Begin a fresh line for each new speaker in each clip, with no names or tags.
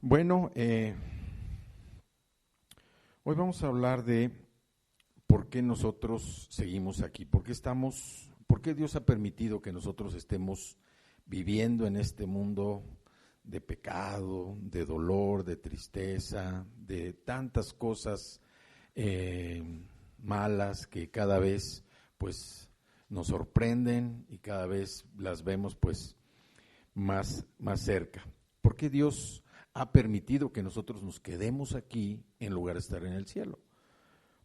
Bueno, hoy vamos a hablar de por qué nosotros seguimos aquí, por qué Dios ha permitido que nosotros estemos viviendo en este mundo de pecado, de dolor, de tristeza, de tantas cosas malas que cada vez pues nos sorprenden y cada vez las vemos pues más cerca. ¿Por qué Dios ha permitido que nosotros nos quedemos aquí en lugar de estar en el cielo?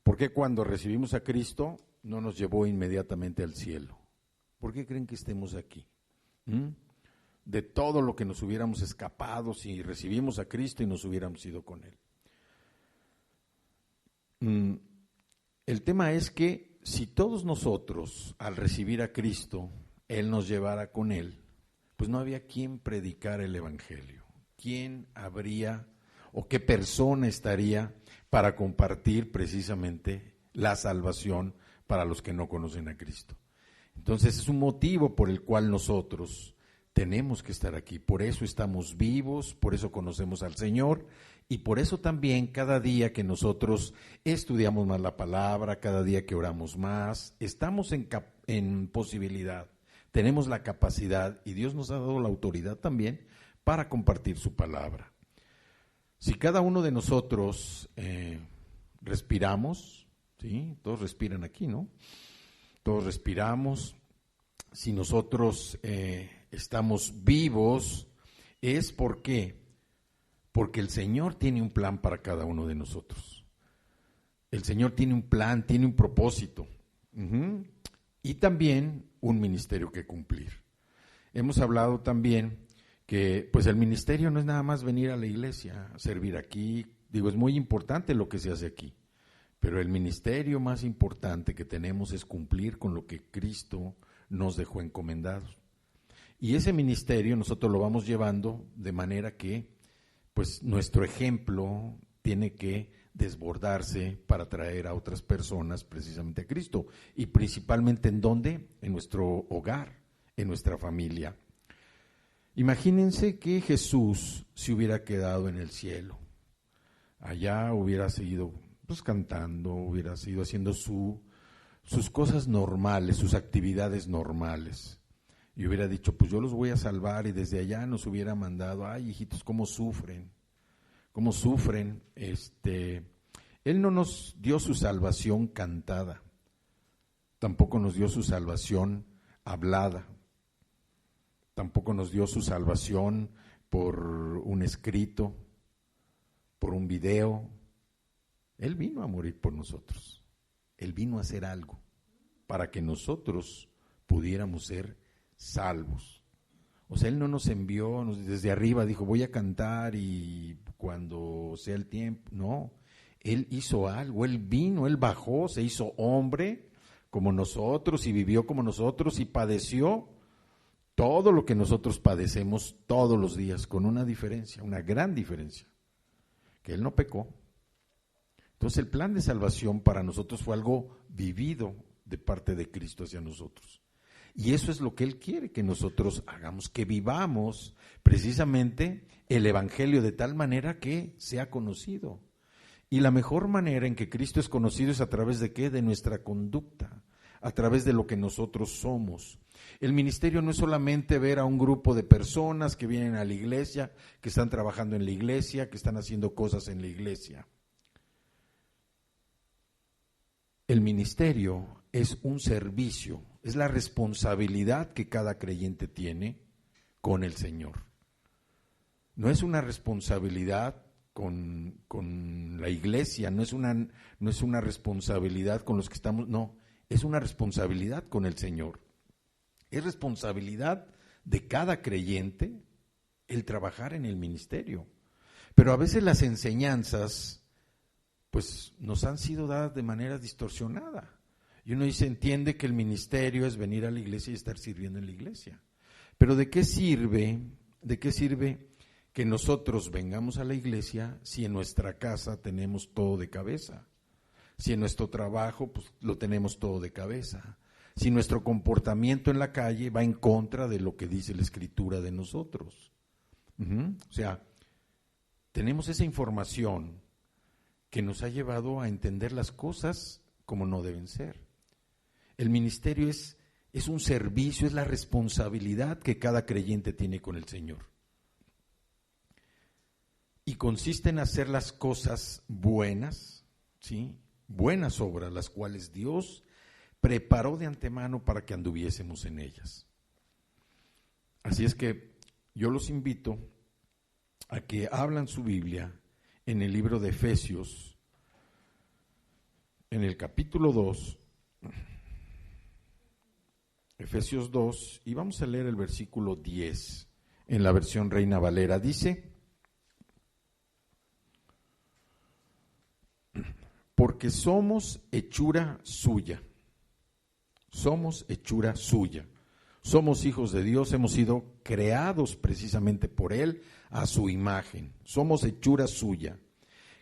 ¿Por qué cuando recibimos a Cristo no nos llevó inmediatamente al cielo? ¿Por qué creen que estemos aquí? De todo lo que nos hubiéramos escapado si recibimos a Cristo y nos hubiéramos ido con Él. El tema es que si todos nosotros al recibir a Cristo, Él nos llevara con Él, pues no había quien predicara el Evangelio. ¿Quién habría o qué persona estaría para compartir precisamente la salvación para los que no conocen a Cristo? Entonces es un motivo por el cual nosotros tenemos que estar aquí, por eso estamos vivos, por eso conocemos al Señor y por eso también cada día que nosotros estudiamos más la palabra, cada día que oramos más, estamos en posibilidad, tenemos la capacidad y Dios nos ha dado la autoridad también para compartir su palabra. Si cada uno de nosotros respiramos, ¿sí? Todos respiran aquí, ¿no? Todos respiramos. Si nosotros estamos vivos, es porque el Señor tiene un plan para cada uno de nosotros. El Señor tiene un plan, tiene un propósito, y también un ministerio que cumplir. Hemos hablado también que pues el ministerio no es nada más venir a la iglesia, servir aquí. Digo, es muy importante lo que se hace aquí, pero el ministerio más importante que tenemos es cumplir con lo que Cristo nos dejó encomendados. Y ese ministerio nosotros lo vamos llevando de manera que pues nuestro ejemplo tiene que desbordarse para traer a otras personas precisamente a Cristo. Y principalmente ¿en dónde? En nuestro hogar, en nuestra familia. Imagínense que Jesús se hubiera quedado en el cielo. Allá hubiera seguido pues cantando, hubiera seguido haciendo sus cosas normales, sus actividades normales. Y hubiera dicho, pues yo los voy a salvar, y desde allá nos hubiera mandado, ay hijitos, cómo sufren. Él no nos dio su salvación cantada, tampoco nos dio su salvación hablada, tampoco nos dio su salvación por un escrito, por un video. Él vino a morir por nosotros, Él vino a hacer algo para que nosotros pudiéramos ser salvos. O sea, Él no nos envió desde arriba, dijo voy a cantar y cuando sea el tiempo. No, Él hizo algo, Él vino, Él bajó, se hizo hombre como nosotros y vivió como nosotros y padeció todo lo que nosotros padecemos todos los días, con una diferencia, una gran diferencia, que Él no pecó. Entonces el plan de salvación para nosotros fue algo vivido de parte de Cristo hacia nosotros. Y eso es lo que Él quiere que nosotros hagamos, que vivamos precisamente el Evangelio de tal manera que sea conocido. Y la mejor manera en que Cristo es conocido es a través de ¿qué? De nuestra conducta, a través de lo que nosotros somos. El ministerio no es solamente ver a un grupo de personas que vienen a la iglesia, que están trabajando en la iglesia, que están haciendo cosas en la iglesia. El ministerio es un servicio, es la responsabilidad que cada creyente tiene con el Señor. No es una responsabilidad con la iglesia, no es una responsabilidad con los que estamos, no, es una responsabilidad con el Señor. Es responsabilidad de cada creyente el trabajar en el ministerio. Pero a veces las enseñanzas pues nos han sido dadas de manera distorsionada. Y uno dice, entiende que el ministerio es venir a la iglesia y estar sirviendo en la iglesia. Pero ¿de qué sirve que nosotros vengamos a la iglesia si en nuestra casa tenemos todo de cabeza? Si en nuestro trabajo pues lo tenemos todo de cabeza. Si nuestro comportamiento en la calle va en contra de lo que dice la Escritura de nosotros. O sea, tenemos esa información que nos ha llevado a entender las cosas como no deben ser. El ministerio es un servicio, es la responsabilidad que cada creyente tiene con el Señor. Y consiste en hacer las cosas buenas, ¿sí? Buenas obras, las cuales Dios preparó de antemano para que anduviésemos en ellas. Así es que yo los invito a que abran su Biblia en el libro de Efesios, en el capítulo 2, Efesios 2, y vamos a leer el versículo 10 en la versión Reina Valera. Dice: porque somos hechura suya, somos hechura suya, somos hijos de Dios, hemos sido creados precisamente por Él a su imagen, somos hechura suya,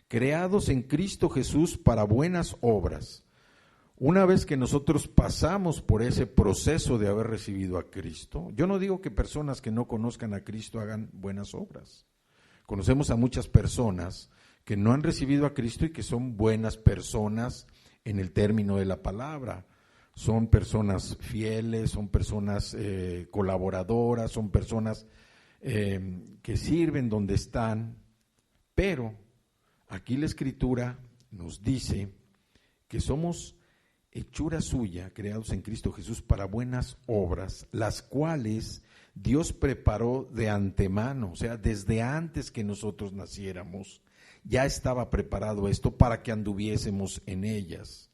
creados en Cristo Jesús para buenas obras. Una vez que nosotros pasamos por ese proceso de haber recibido a Cristo, yo no digo que personas que no conozcan a Cristo hagan buenas obras. Conocemos a muchas personas que no han recibido a Cristo y que son buenas personas en el término de la palabra. Son personas fieles, son personas colaboradoras, son personas que sirven donde están, pero aquí la Escritura nos dice que somos hechura suya, creados en Cristo Jesús para buenas obras, las cuales Dios preparó de antemano, o sea, desde antes que nosotros naciéramos, ya estaba preparado esto para que anduviésemos en ellas.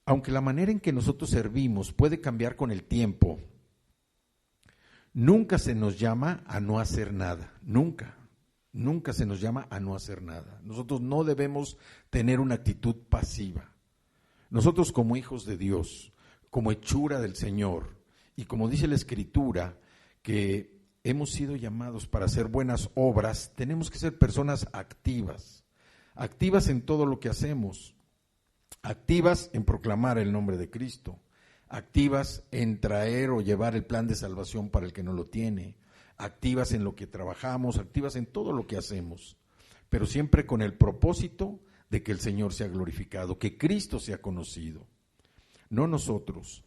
Aunque la manera en que nosotros servimos puede cambiar con el tiempo, nunca se nos llama a no hacer nada, nunca se nos llama a no hacer nada. Nosotros no debemos tener una actitud pasiva. Nosotros como hijos de Dios, como hechura del Señor, y como dice la Escritura, que hemos sido llamados para hacer buenas obras, tenemos que ser personas activas en todo lo que hacemos, activas en proclamar el nombre de Cristo, activas en traer o llevar el plan de salvación para el que no lo tiene, activas en lo que trabajamos, activas en todo lo que hacemos, pero siempre con el propósito de que el Señor sea glorificado, que Cristo sea conocido, no nosotros.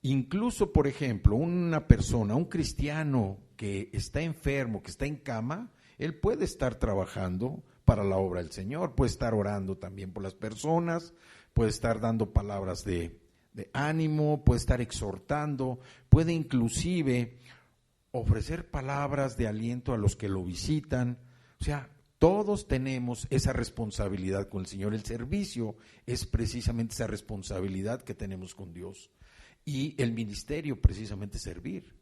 Incluso, por ejemplo, una persona, un cristiano que está enfermo, que está en cama, él puede estar trabajando para la obra del Señor, puede estar orando también por las personas, puede estar dando palabras de ánimo, puede estar exhortando, puede inclusive ofrecer palabras de aliento a los que lo visitan. O sea, todos tenemos esa responsabilidad con el Señor. El servicio es precisamente esa responsabilidad que tenemos con Dios. Y el ministerio precisamente servir.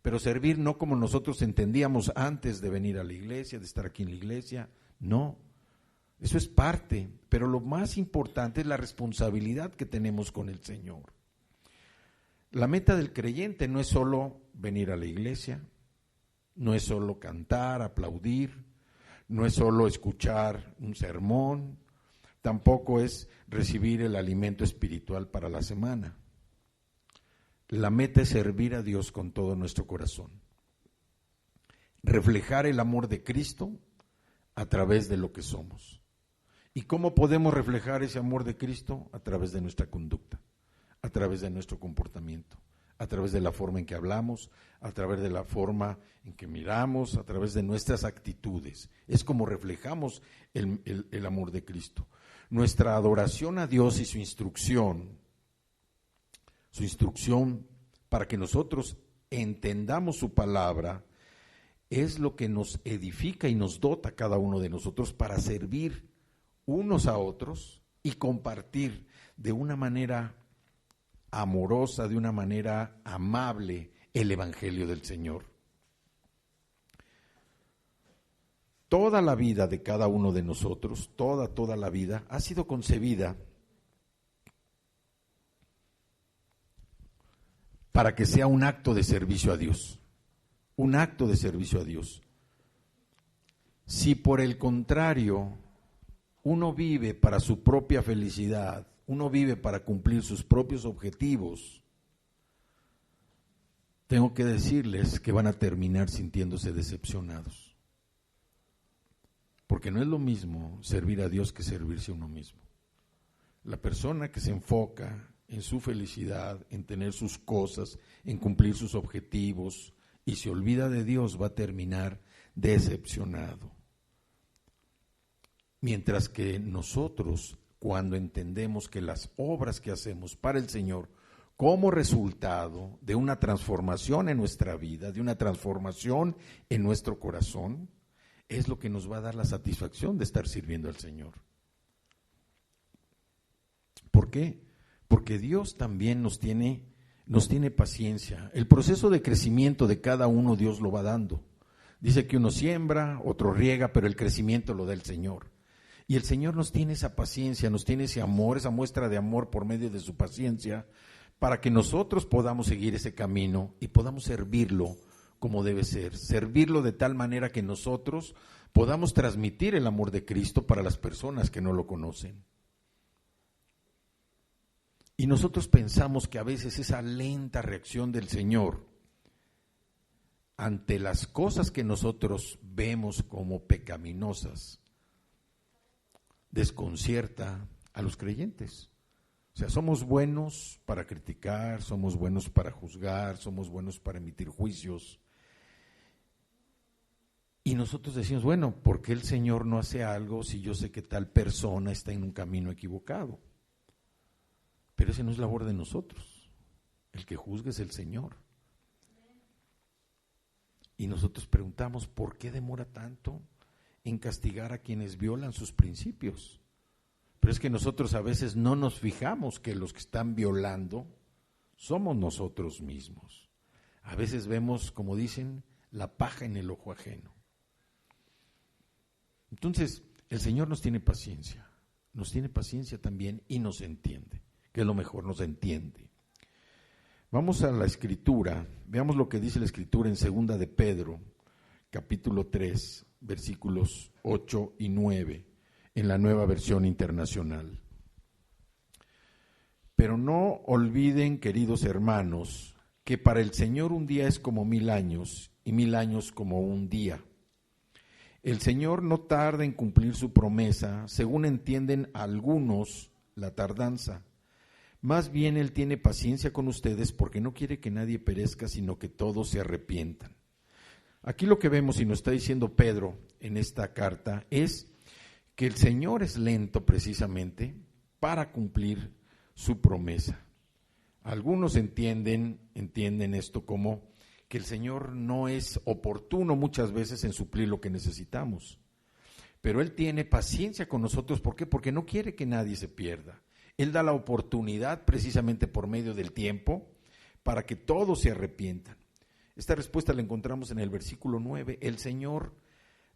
Pero servir no como nosotros entendíamos antes de venir a la iglesia, de estar aquí en la iglesia. No, eso es parte. Pero lo más importante es la responsabilidad que tenemos con el Señor. La meta del creyente no es solo venir a la iglesia, no es solo cantar, aplaudir, no es solo escuchar un sermón, tampoco es recibir el alimento espiritual para la semana. La meta es servir a Dios con todo nuestro corazón, reflejar el amor de Cristo a través de lo que somos. ¿Y cómo podemos reflejar ese amor de Cristo? A través de nuestra conducta, a través de nuestro comportamiento, a través de la forma en que hablamos, a través de la forma en que miramos, a través de nuestras actitudes. Es como reflejamos el amor de Cristo. Nuestra adoración a Dios y su instrucción para que nosotros entendamos su palabra, es lo que nos edifica y nos dota a cada uno de nosotros para servir unos a otros y compartir de una manera amorosa, de una manera amable, el Evangelio del Señor. Toda la vida de cada uno de nosotros, toda la vida, ha sido concebida para que sea un acto de servicio a Dios, un acto de servicio a Dios. Si por el contrario uno vive para su propia felicidad, uno vive para cumplir sus propios objetivos, tengo que decirles que van a terminar sintiéndose decepcionados. Porque no es lo mismo servir a Dios que servirse a uno mismo. La persona que se enfoca en su felicidad, en tener sus cosas, en cumplir sus objetivos y se olvida de Dios va a terminar decepcionado. Mientras que nosotros, cuando entendemos que las obras que hacemos para el Señor, como resultado de una transformación en nuestra vida, de una transformación en nuestro corazón, es lo que nos va a dar la satisfacción de estar sirviendo al Señor. ¿Por qué? Porque Dios también nos tiene paciencia. El proceso de crecimiento de cada uno Dios lo va dando. Dice que uno siembra, otro riega, pero el crecimiento lo da el Señor. Y el Señor nos tiene esa paciencia, nos tiene ese amor, esa muestra de amor por medio de su paciencia, para que nosotros podamos seguir ese camino y podamos servirlo como debe ser. Servirlo de tal manera que nosotros podamos transmitir el amor de Cristo para las personas que no lo conocen. Y nosotros pensamos que a veces esa lenta reacción del Señor ante las cosas que nosotros vemos como pecaminosas desconcierta a los creyentes. O sea, somos buenos para criticar, somos buenos para juzgar, somos buenos para emitir juicios. Y nosotros decimos, bueno, ¿por qué el Señor no hace algo si yo sé que tal persona está en un camino equivocado? Pero ese no es labor de nosotros. El que juzga es el Señor. Y nosotros preguntamos, ¿por qué demora tanto en castigar a quienes violan sus principios? Pero es que nosotros a veces no nos fijamos que los que están violando somos nosotros mismos. A veces vemos, como dicen, la paja en el ojo ajeno. Entonces, el Señor nos tiene paciencia también y nos entiende, que es lo mejor, nos entiende. Vamos a la Escritura, veamos lo que dice la Escritura en 2 de Pedro, capítulo 3, versículos 8 y 9, en la Nueva Versión Internacional. Pero no olviden, queridos hermanos, que para el Señor un día es como 1000 años y 1000 años como un día. El Señor no tarda en cumplir su promesa, según entienden algunos la tardanza. Más bien Él tiene paciencia con ustedes porque no quiere que nadie perezca, sino que todos se arrepientan. Aquí lo que vemos, y nos está diciendo Pedro en esta carta, es que el Señor es lento precisamente para cumplir su promesa. Algunos entienden esto como que el Señor no es oportuno muchas veces en suplir lo que necesitamos, pero Él tiene paciencia con nosotros. ¿Por qué? Porque no quiere que nadie se pierda. Él da la oportunidad precisamente por medio del tiempo para que todos se arrepientan. Esta respuesta la encontramos en el versículo 9. El Señor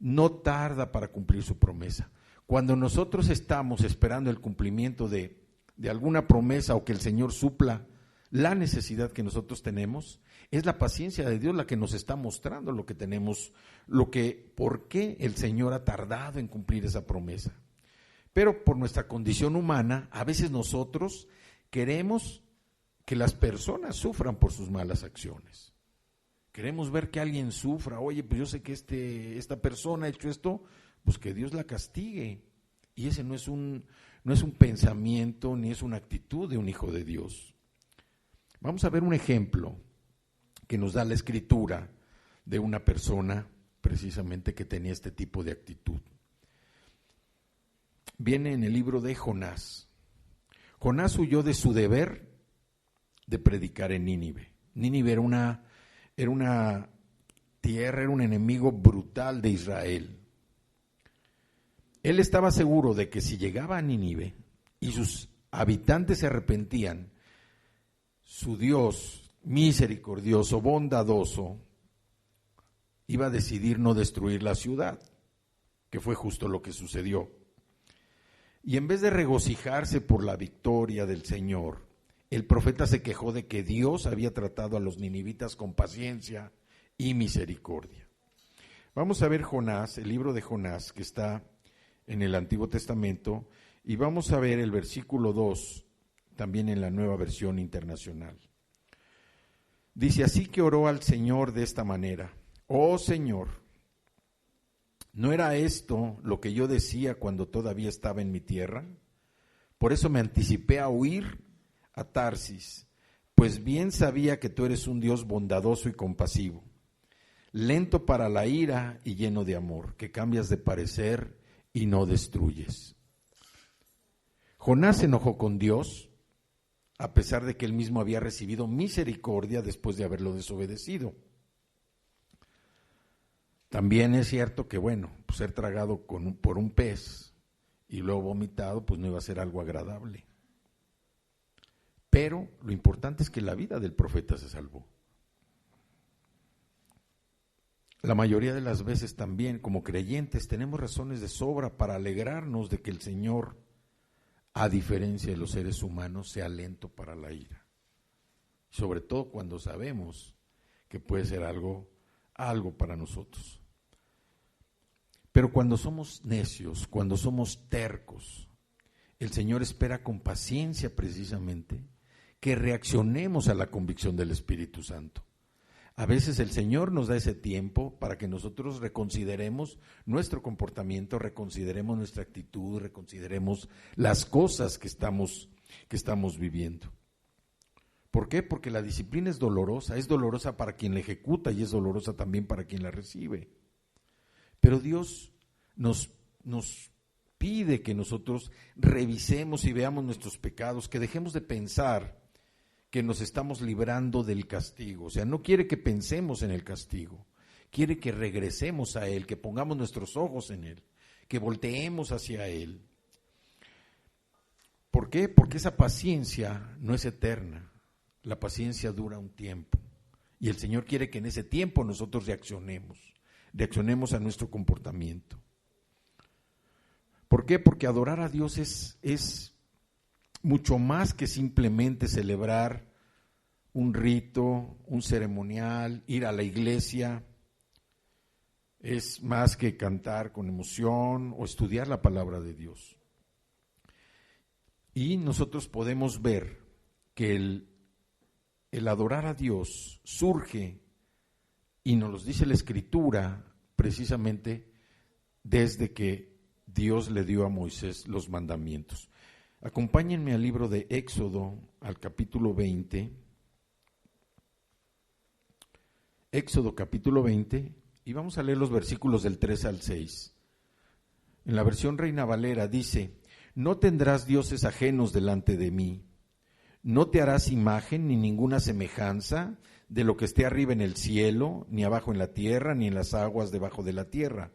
no tarda para cumplir su promesa. Cuando nosotros estamos esperando el cumplimiento de alguna promesa o que el Señor supla la necesidad que nosotros tenemos, es la paciencia de Dios la que nos está mostrando lo que tenemos, por qué el Señor ha tardado en cumplir esa promesa. Pero por nuestra condición humana, a veces nosotros queremos que las personas sufran por sus malas acciones. Queremos ver que alguien sufra. Oye, pues yo sé que esta persona ha hecho esto, pues que Dios la castigue. Y ese no es un pensamiento ni es una actitud de un hijo de Dios. Vamos a ver un ejemplo que nos da la Escritura de una persona precisamente que tenía este tipo de actitud. Viene en el libro de Jonás. Jonás huyó de su deber de predicar en Nínive. Nínive era una tierra, era un enemigo brutal de Israel. Él estaba seguro de que si llegaba a Nínive y sus habitantes se arrepentían, su Dios misericordioso, bondadoso, iba a decidir no destruir la ciudad, que fue justo lo que sucedió. Y en vez de regocijarse por la victoria del Señor, el profeta se quejó de que Dios había tratado a los ninivitas con paciencia y misericordia. Vamos a ver Jonás, el libro de Jonás, que está en el Antiguo Testamento, y vamos a ver el versículo 2, también en la Nueva Versión Internacional. Dice, así que oró al Señor de esta manera: oh Señor, ¿No era esto lo que yo decía cuando todavía estaba en mi tierra? Por eso me anticipé a huir a Tarsis, pues bien sabía que tú eres un Dios bondadoso y compasivo, lento para la ira y lleno de amor, que cambias de parecer y no destruyes. Jonás se enojó con Dios, a pesar de que él mismo había recibido misericordia después de haberlo desobedecido. También es cierto que, bueno, pues ser tragado por un pez y luego vomitado, pues no iba a ser algo agradable. Pero lo importante es que la vida del profeta se salvó. La mayoría de las veces también, como creyentes, tenemos razones de sobra para alegrarnos de que el Señor, a diferencia de los seres humanos, sea lento para la ira. Sobre todo cuando sabemos que puede ser algo para nosotros. Pero cuando somos necios, cuando somos tercos, el Señor espera con paciencia precisamente que reaccionemos a la convicción del Espíritu Santo. A veces el Señor nos da ese tiempo para que nosotros reconsideremos nuestro comportamiento, reconsideremos nuestra actitud, reconsideremos las cosas que estamos viviendo. ¿Por qué? Porque la disciplina es dolorosa para quien la ejecuta y es dolorosa también para quien la recibe. Pero Dios nos pide que nosotros revisemos y veamos nuestros pecados, que dejemos de pensar que nos estamos librando del castigo. O sea, no quiere que pensemos en el castigo, quiere que regresemos a Él, que pongamos nuestros ojos en Él, que volteemos hacia Él. ¿Por qué? Porque esa paciencia no es eterna, la paciencia dura un tiempo y el Señor quiere que en ese tiempo nosotros reaccionemos a nuestro comportamiento. ¿Por qué? Porque adorar a Dios es mucho más que simplemente celebrar un rito, un ceremonial, ir a la iglesia. Es más que cantar con emoción o estudiar la palabra de Dios. Y nosotros podemos ver que el adorar a Dios surge, y nos lo dice la Escritura, precisamente desde que Dios le dio a Moisés los mandamientos. Acompáñenme al libro de Éxodo, al capítulo 20. Éxodo capítulo 20, y vamos a leer los versículos del 3 al 6. En la versión Reina Valera dice: no tendrás dioses ajenos delante de mí, no te harás imagen ni ninguna semejanza de lo que esté arriba en el cielo, ni abajo en la tierra, ni en las aguas debajo de la tierra.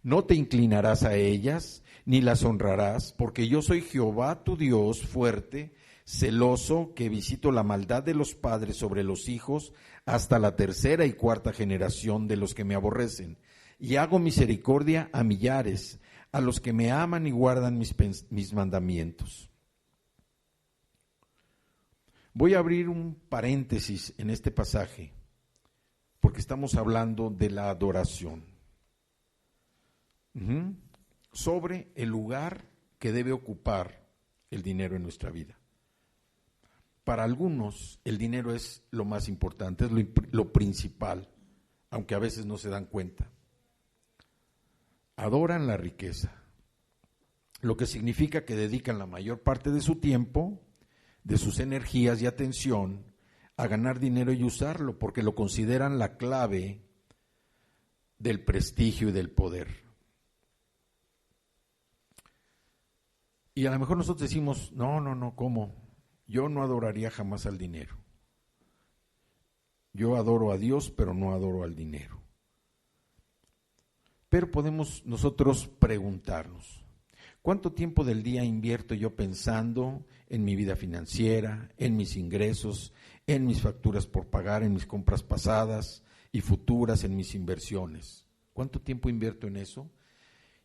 No te inclinarás a ellas, ni las honrarás, porque yo soy Jehová tu Dios fuerte, celoso, que visito la maldad de los padres sobre los hijos hasta la tercera y cuarta generación de los que me aborrecen, y hago misericordia a millares, a los que me aman y guardan mis mandamientos. Voy a abrir un paréntesis en este pasaje, porque estamos hablando de la adoración. Sobre el lugar que debe ocupar el dinero en nuestra vida. Para algunos el dinero es lo más importante, es lo principal, aunque a veces no se dan cuenta. Adoran la riqueza, lo que significa que dedican la mayor parte de su tiempo, de sus energías y atención a ganar dinero y usarlo, porque lo consideran la clave del prestigio y del poder. Y a lo mejor nosotros decimos, no, ¿cómo? Yo no adoraría jamás al dinero. Yo adoro a Dios, pero no adoro al dinero. Pero podemos nosotros preguntarnos, ¿cuánto tiempo del día invierto yo pensando en mi vida financiera, en mis ingresos, en mis facturas por pagar, en mis compras pasadas y futuras, en mis inversiones? ¿Cuánto tiempo invierto en eso?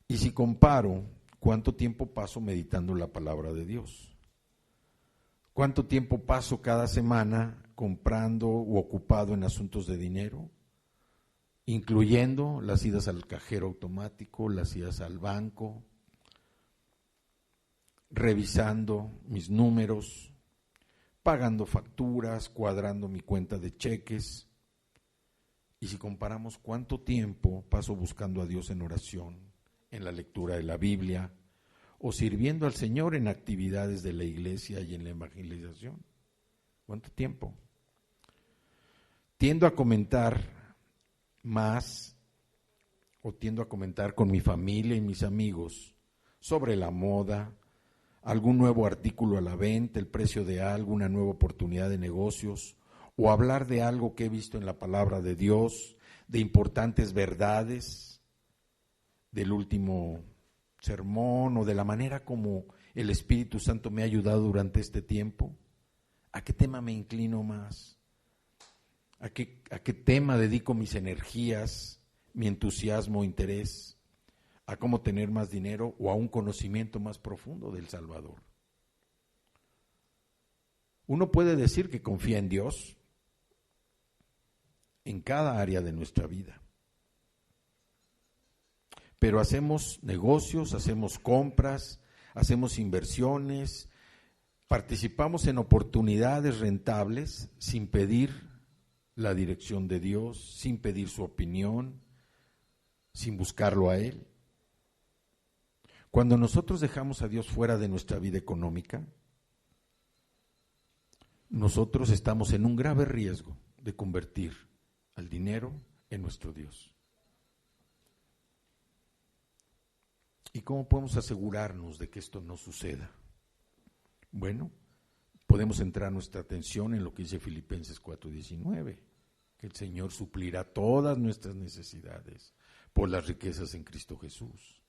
Y si comparo, ¿cuánto tiempo paso meditando la palabra de Dios? ¿Cuánto tiempo paso cada semana comprando o ocupado en asuntos de dinero? Incluyendo las idas al cajero automático, las idas al banco, revisando mis números, pagando facturas, cuadrando mi cuenta de cheques. Y si comparamos cuánto tiempo paso buscando a Dios en oración, en la lectura de la Biblia, o sirviendo al Señor en actividades de la iglesia y en la evangelización. ¿Cuánto tiempo? Tiendo a comentar con mi familia y mis amigos sobre la moda, algún nuevo artículo a la venta, el precio de algo, una nueva oportunidad de negocios, o hablar de algo que he visto en la palabra de Dios, de importantes verdades, del último sermón o de la manera como el Espíritu Santo me ha ayudado durante este tiempo. ¿A qué tema me inclino más? ¿A qué tema dedico mis energías, mi entusiasmo, interés? ¿A cómo tener más dinero o a un conocimiento más profundo del Salvador? Uno puede decir que confía en Dios en cada área de nuestra vida, pero hacemos negocios, hacemos compras, hacemos inversiones, participamos en oportunidades rentables sin pedir la dirección de Dios, sin pedir su opinión, sin buscarlo a Él. Cuando nosotros dejamos a Dios fuera de nuestra vida económica, nosotros estamos en un grave riesgo de convertir al dinero en nuestro Dios. ¿Y cómo podemos asegurarnos de que esto no suceda? Bueno, podemos centrar nuestra atención en lo que dice Filipenses 4:19, que el Señor suplirá todas nuestras necesidades por las riquezas en Cristo Jesús.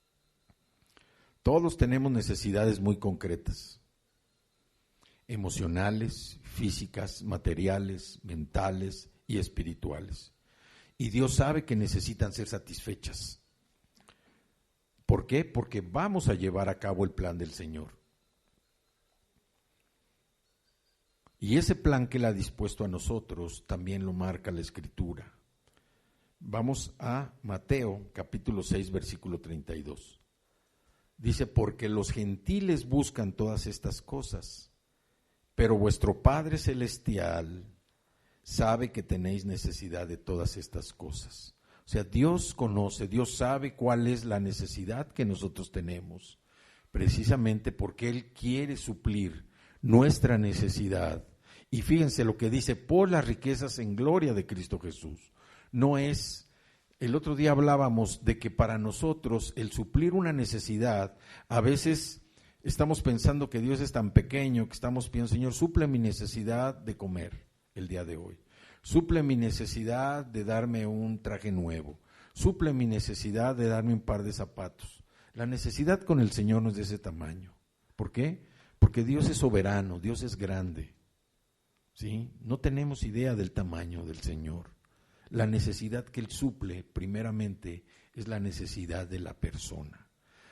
Todos tenemos necesidades muy concretas, emocionales, físicas, materiales, mentales y espirituales. Y Dios sabe que necesitan ser satisfechas. ¿Por qué? Porque vamos a llevar a cabo el plan del Señor. Y ese plan que Él ha dispuesto a nosotros también lo marca la Escritura. Vamos a Mateo capítulo 6 versículo 32. Dice, porque los gentiles buscan todas estas cosas, pero vuestro Padre Celestial sabe que tenéis necesidad de todas estas cosas. O sea, Dios conoce, Dios sabe cuál es la necesidad que nosotros tenemos, precisamente porque Él quiere suplir nuestra necesidad. Y fíjense lo que dice, por las riquezas en gloria de Cristo Jesús. No es, el otro día hablábamos de que para nosotros el suplir una necesidad, a veces estamos pensando que Dios es tan pequeño, que estamos pidiendo, Señor, suple mi necesidad de comer el día de hoy. Suple mi necesidad de darme un traje nuevo. Suple mi necesidad de darme un par de zapatos. La necesidad con el Señor no es de ese tamaño. ¿Por qué? Porque Dios es soberano, Dios es grande. ¿Sí? No tenemos idea del tamaño del Señor. La necesidad que Él suple, primeramente, es la necesidad de la persona.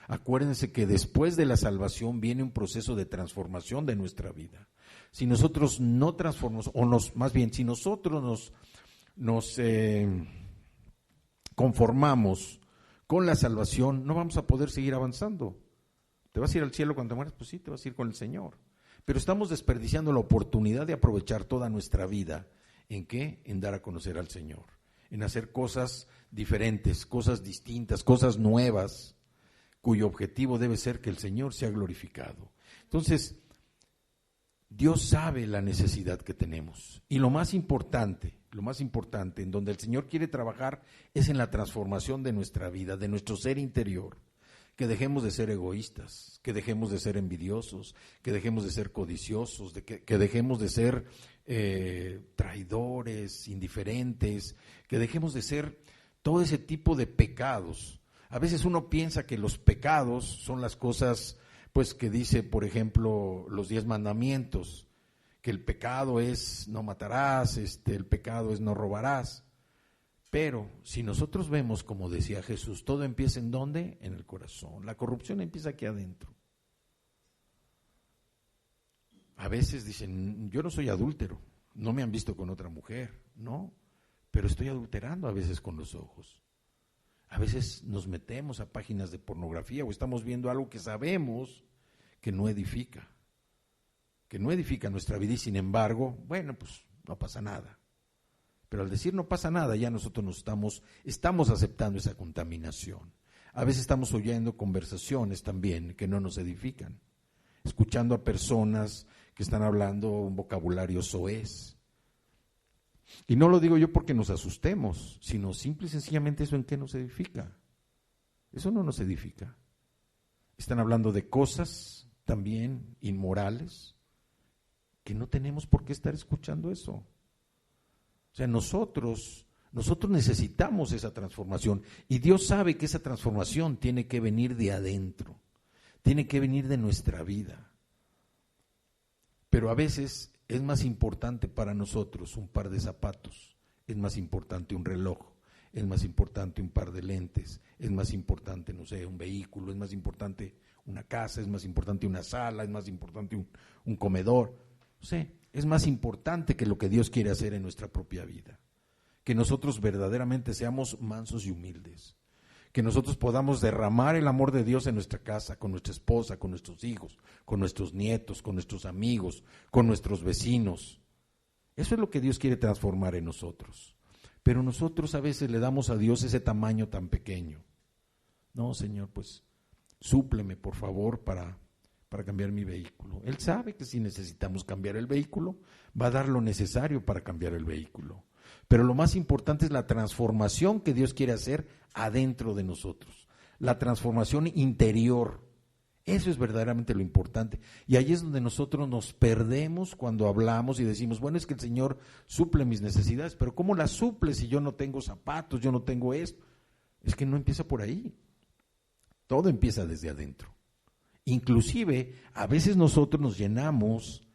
Acuérdense que después de la salvación viene un proceso de transformación de nuestra vida. Si nosotros no transformamos, si nosotros nos conformamos con la salvación, no vamos a poder seguir avanzando. ¿Te vas a ir al cielo cuando te mueras? Pues sí, te vas a ir con el Señor. Pero estamos desperdiciando la oportunidad de aprovechar toda nuestra vida. ¿En qué? En dar a conocer al Señor, en hacer cosas diferentes, cosas distintas, cosas nuevas, cuyo objetivo debe ser que el Señor sea glorificado. Entonces, Dios sabe la necesidad que tenemos. Y lo más importante en donde el Señor quiere trabajar es en la transformación de nuestra vida, de nuestro ser interior. Que dejemos de ser egoístas, que dejemos de ser envidiosos, que dejemos de ser codiciosos, que dejemos de ser traidores, indiferentes, que dejemos de ser todo ese tipo de pecados. A veces uno piensa que los pecados son las cosas, pues que dice, por ejemplo, los 10 mandamientos, que el pecado es no matarás, el pecado es no robarás. Pero si nosotros vemos, como decía Jesús, todo empieza ¿en dónde? En el corazón. La corrupción empieza aquí adentro. A veces dicen, yo no soy adúltero, no me han visto con otra mujer, no, pero estoy adulterando a veces con los ojos. A veces nos metemos a páginas de pornografía o estamos viendo algo que sabemos que no edifica nuestra vida y sin embargo, bueno, pues no pasa nada. Pero al decir no pasa nada, ya nosotros estamos aceptando esa contaminación. A veces estamos oyendo conversaciones también que no nos edifican, escuchando a personas que están hablando un vocabulario soez. Y no lo digo yo porque nos asustemos, sino simple y sencillamente eso en qué nos edifica. Eso no nos edifica. Están hablando de cosas también inmorales que no tenemos por qué estar escuchando eso. O sea, nosotros necesitamos esa transformación y Dios sabe que esa transformación tiene que venir de adentro, tiene que venir de nuestra vida. Pero a veces es más importante para nosotros un par de zapatos, es más importante un reloj, es más importante un par de lentes, es más importante, no sé, un vehículo, es más importante una casa, es más importante una sala, es más importante un comedor. No sé, es más importante que lo que Dios quiere hacer en nuestra propia vida. Que nosotros verdaderamente seamos mansos y humildes. Que nosotros podamos derramar el amor de Dios en nuestra casa, con nuestra esposa, con nuestros hijos, con nuestros nietos, con nuestros amigos, con nuestros vecinos. Eso es lo que Dios quiere transformar en nosotros. Pero nosotros a veces le damos a Dios ese tamaño tan pequeño. No, Señor, pues súpleme por favor para cambiar mi vehículo. Él sabe que si necesitamos cambiar el vehículo, va a dar lo necesario para cambiar el vehículo. Pero lo más importante es la transformación que Dios quiere hacer adentro de nosotros, la transformación interior. Eso es verdaderamente lo importante. Y ahí es donde nosotros nos perdemos cuando hablamos y decimos, bueno, es que el Señor suple mis necesidades, pero ¿cómo las suple si yo no tengo zapatos, yo no tengo esto? Es que no empieza por ahí. Todo empieza desde adentro. Inclusive, a veces nosotros nos llenamos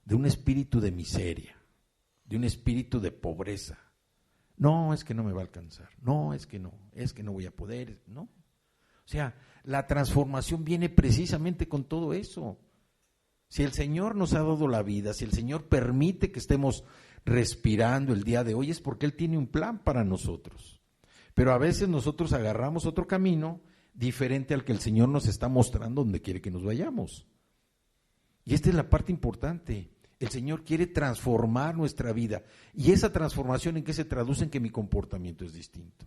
de un espíritu de miseria, de un espíritu de pobreza. No, es que no me va a alcanzar. No, es que no voy a poder, ¿no? O sea, la transformación viene precisamente con todo eso. Si el Señor nos ha dado la vida, si el Señor permite que estemos respirando el día de hoy, es porque Él tiene un plan para nosotros. Pero a veces nosotros agarramos otro camino diferente al que el Señor nos está mostrando donde quiere que nos vayamos. Y esta es la parte importante. El Señor quiere transformar nuestra vida. Y esa transformación, ¿en qué se traduce? En que mi comportamiento es distinto.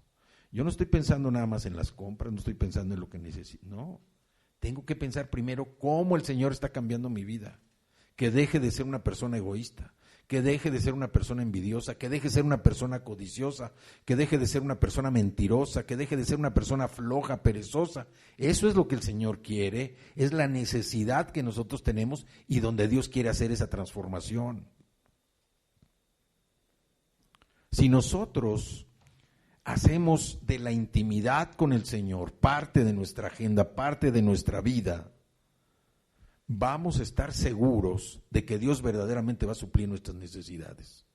Yo no estoy pensando nada más en las compras, no estoy pensando en lo que necesito. No, tengo que pensar primero cómo el Señor está cambiando mi vida. Que deje de ser una persona egoísta, que deje de ser una persona envidiosa, que deje de ser una persona codiciosa, que deje de ser una persona mentirosa, que deje de ser una persona floja, perezosa. Eso es lo que el Señor quiere, es la necesidad que nosotros tenemos y donde Dios quiere hacer esa transformación. Si nosotros hacemos de la intimidad con el Señor parte de nuestra agenda, parte de nuestra vida, vamos a estar seguros de que Dios verdaderamente va a suplir nuestras necesidades.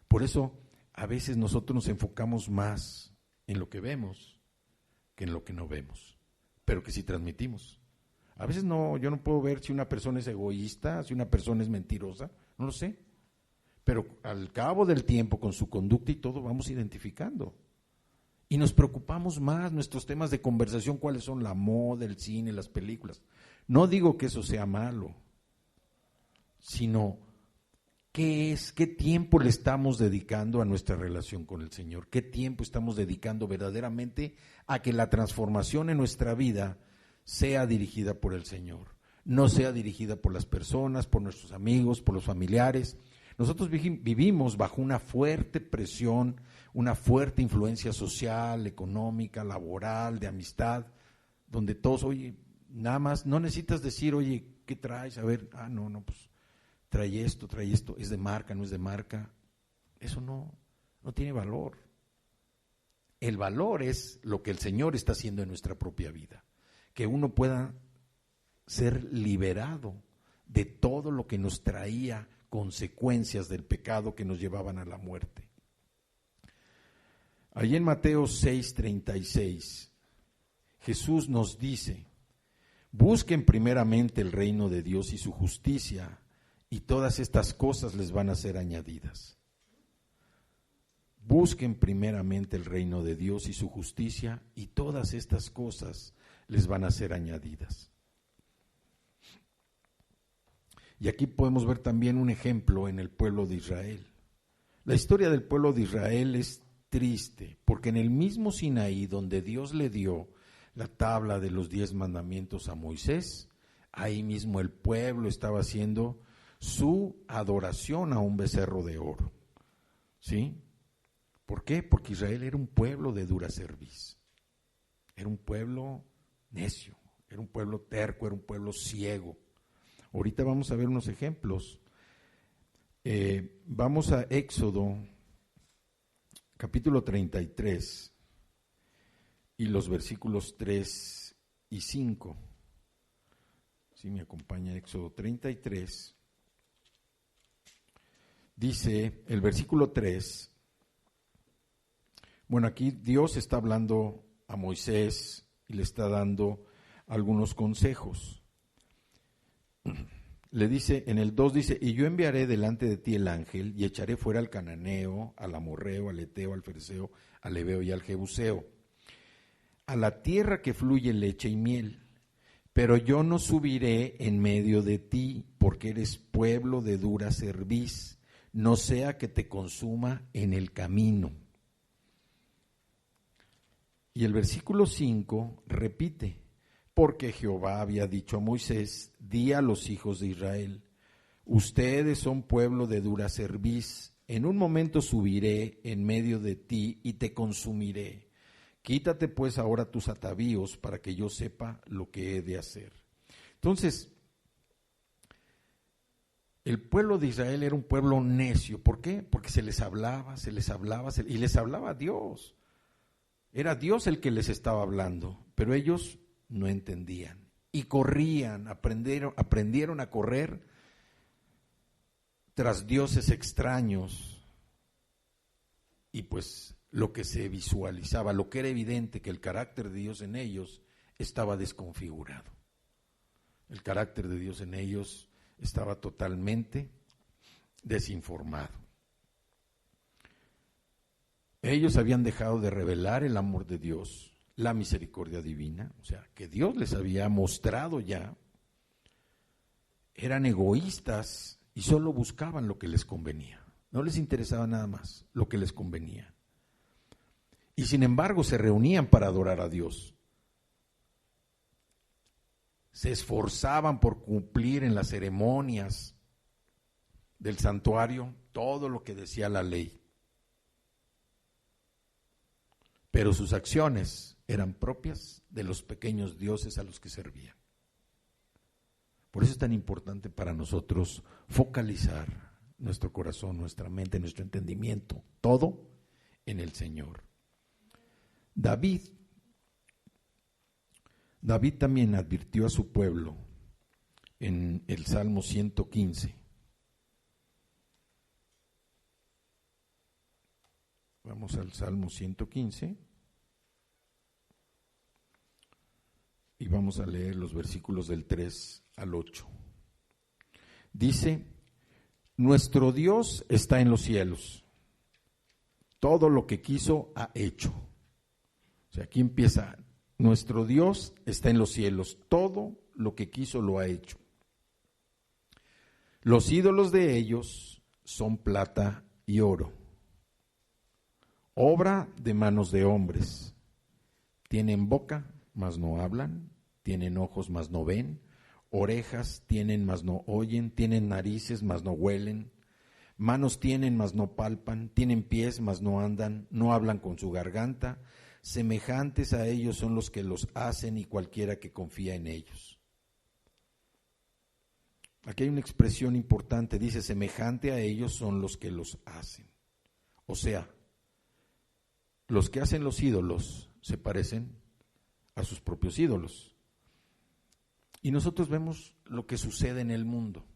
Por eso, a veces nosotros nos enfocamos más en lo que vemos que en lo que no vemos, pero que sí transmitimos. A veces yo no puedo ver si una persona es egoísta, si una persona es mentirosa, no lo sé. Pero al cabo del tiempo, con su conducta y todo, vamos identificando. Y nos preocupamos más, nuestros temas de conversación, cuáles son la moda, el cine, las películas. No digo que eso sea malo, sino qué tiempo le estamos dedicando a nuestra relación con el Señor, qué tiempo estamos dedicando verdaderamente a que la transformación en nuestra vida sea dirigida por el Señor, no sea dirigida por las personas, por nuestros amigos, por los familiares. Nosotros vivimos bajo una fuerte presión, una fuerte influencia social, económica, laboral, de amistad, donde todos, oye, nada más, no necesitas decir, oye, ¿qué traes? A ver, no, pues trae esto, es de marca, no es de marca. Eso no tiene valor. El valor es lo que el Señor está haciendo en nuestra propia vida, que uno pueda ser liberado de todo lo que nos traía consecuencias del pecado que nos llevaban a la muerte. Allí en Mateo 6:36, Jesús nos dice: busquen primeramente el reino de Dios y su justicia, y todas estas cosas les van a ser añadidas. Busquen primeramente el reino de Dios y su justicia, y todas estas cosas les van a ser añadidas. Y aquí podemos ver también un ejemplo en el pueblo de Israel. La historia del pueblo de Israel es triste, porque en el mismo Sinaí, donde Dios le dio la tabla de los 10 mandamientos a Moisés, ahí mismo el pueblo estaba haciendo su adoración a un becerro de oro. ¿Sí? ¿Por qué? Porque Israel era un pueblo de dura cerviz. Era un pueblo necio, era un pueblo terco, era un pueblo ciego. Ahorita vamos a ver unos ejemplos. Vamos a Éxodo, capítulo 33, y los versículos 3 y 5. Si me acompaña Éxodo 33. Dice el versículo 3, bueno, aquí Dios está hablando a Moisés y le está dando algunos consejos. Le dice, en el 2 dice, y yo enviaré delante de ti el ángel y echaré fuera al cananeo, al amorreo, al eteo, al fereceo, al heveo y al jebuseo, a la tierra que fluye leche y miel. Pero yo no subiré en medio de ti, porque eres pueblo de dura cerviz, no sea que te consuma en el camino. Y el versículo 5 repite, porque Jehová había dicho a Moisés, di a los hijos de Israel, ustedes son pueblo de dura cerviz, en un momento subiré en medio de ti y te consumiré. Quítate pues ahora tus atavíos para que yo sepa lo que he de hacer. Entonces, el pueblo de Israel era un pueblo necio. ¿Por qué? Porque se les hablaba y les hablaba a Dios. Era Dios el que les estaba hablando, pero ellos no entendían y corrían, aprendieron a correr tras dioses extraños. Y pues lo que se visualizaba, lo que era evidente, que el carácter de Dios en ellos estaba desconfigurado. El carácter de Dios en ellos estaba totalmente desinformado. Ellos habían dejado de revelar el amor de Dios, la misericordia divina, o sea, que Dios les había mostrado ya. Eran egoístas y solo buscaban lo que les convenía. No les interesaba nada más, lo que les convenía. Y sin embargo se reunían para adorar a Dios. Se esforzaban por cumplir en las ceremonias del santuario todo lo que decía la ley. Pero sus acciones eran propias de los pequeños dioses a los que servían. Por eso es tan importante para nosotros focalizar nuestro corazón, nuestra mente, nuestro entendimiento, todo en el Señor. David también advirtió a su pueblo en el Salmo 115. Vamos al Salmo 115 y vamos a leer los versículos del 3 al 8. Dice, nuestro Dios está en los cielos, todo lo que quiso ha hecho. O sea, aquí empieza, nuestro Dios está en los cielos, todo lo que quiso lo ha hecho. Los ídolos de ellos son plata y oro, obra de manos de hombres. Tienen boca, mas no hablan, tienen ojos, mas no ven, orejas tienen, mas no oyen, tienen narices, mas no huelen, manos tienen, mas no palpan, tienen pies, mas no andan, no hablan con su garganta. Semejantes a ellos son los que los hacen y cualquiera que confía en ellos. Aquí hay una expresión importante, dice, semejante a ellos son los que los hacen. O sea, los que hacen los ídolos se parecen a sus propios ídolos. Y nosotros vemos lo que sucede en el mundo.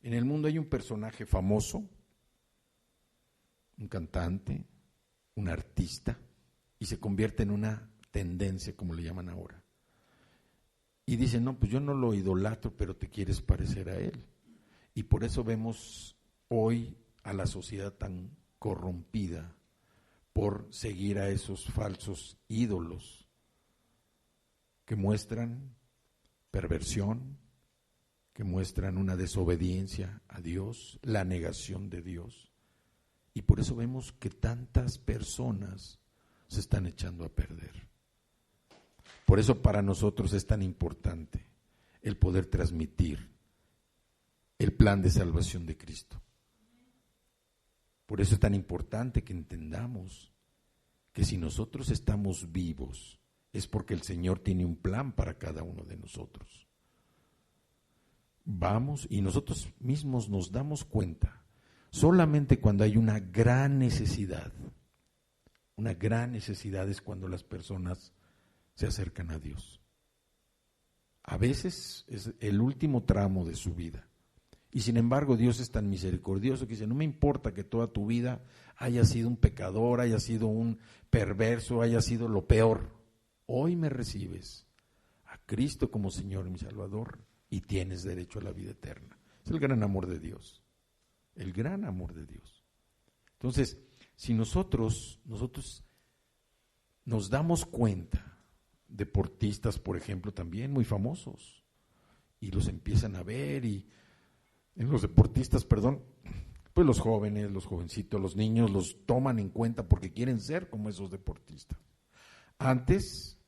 En el mundo hay un personaje famoso, un cantante, un artista, y se convierte en una tendencia, como le llaman ahora. Y dicen, no, pues yo no lo idolatro, pero te quieres parecer a él. Y por eso vemos hoy a la sociedad tan corrompida por seguir a esos falsos ídolos que muestran perversión, que muestran una desobediencia a Dios, la negación de Dios. Y por eso vemos que tantas personas se están echando a perder. Por eso para nosotros es tan importante el poder transmitir el plan de salvación de Cristo. Por eso es tan importante que entendamos que si nosotros estamos vivos es porque el Señor tiene un plan para cada uno de nosotros. Vamos y nosotros mismos nos damos cuenta solamente cuando hay una gran necesidad. Una gran necesidad es cuando las personas se acercan a Dios. A veces es el último tramo de su vida. Y sin embargo Dios es tan misericordioso que dice, no me importa que toda tu vida haya sido un pecador, haya sido un perverso, haya sido lo peor. Hoy me recibes a Cristo como Señor y mi Salvador y tienes derecho a la vida eterna. Es el gran amor de Dios. El gran amor de Dios. Entonces, si nosotros nos damos cuenta, deportistas, por ejemplo, también muy famosos, y los empiezan a ver, y en los deportistas, pues los jóvenes, los jovencitos, los niños los toman en cuenta porque quieren ser como esos deportistas. Antes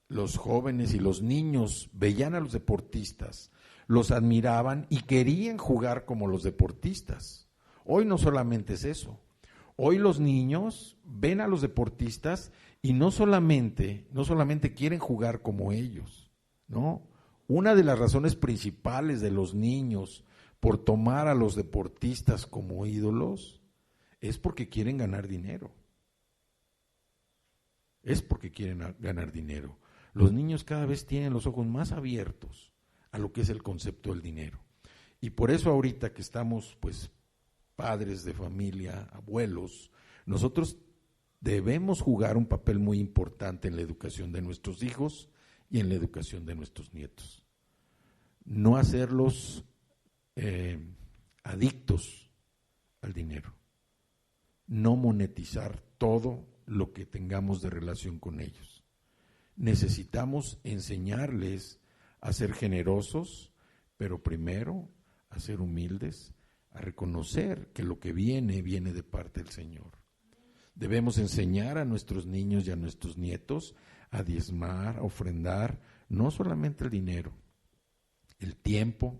los jóvenes y los niños veían a los deportistas, los admiraban y querían jugar como los deportistas. Hoy no solamente es eso. Hoy los niños ven a los deportistas y no solamente quieren jugar como ellos, ¿no? Una de las razones principales de los niños por tomar a los deportistas como ídolos es porque quieren ganar dinero. Es porque quieren ganar dinero. Los niños cada vez tienen los ojos más abiertos a lo que es el concepto del dinero. Y por eso ahorita que estamos, pues, padres de familia, abuelos, nosotros debemos jugar un papel muy importante en la educación de nuestros hijos y en la educación de nuestros nietos. No hacerlos adictos al dinero. No monetizar todo lo que tengamos de relación con ellos. Necesitamos enseñarles a ser generosos, pero primero a ser humildes, a reconocer que lo que viene de parte del Señor. Debemos enseñar a nuestros niños y a nuestros nietos a diezmar, a ofrendar, no solamente el dinero, el tiempo,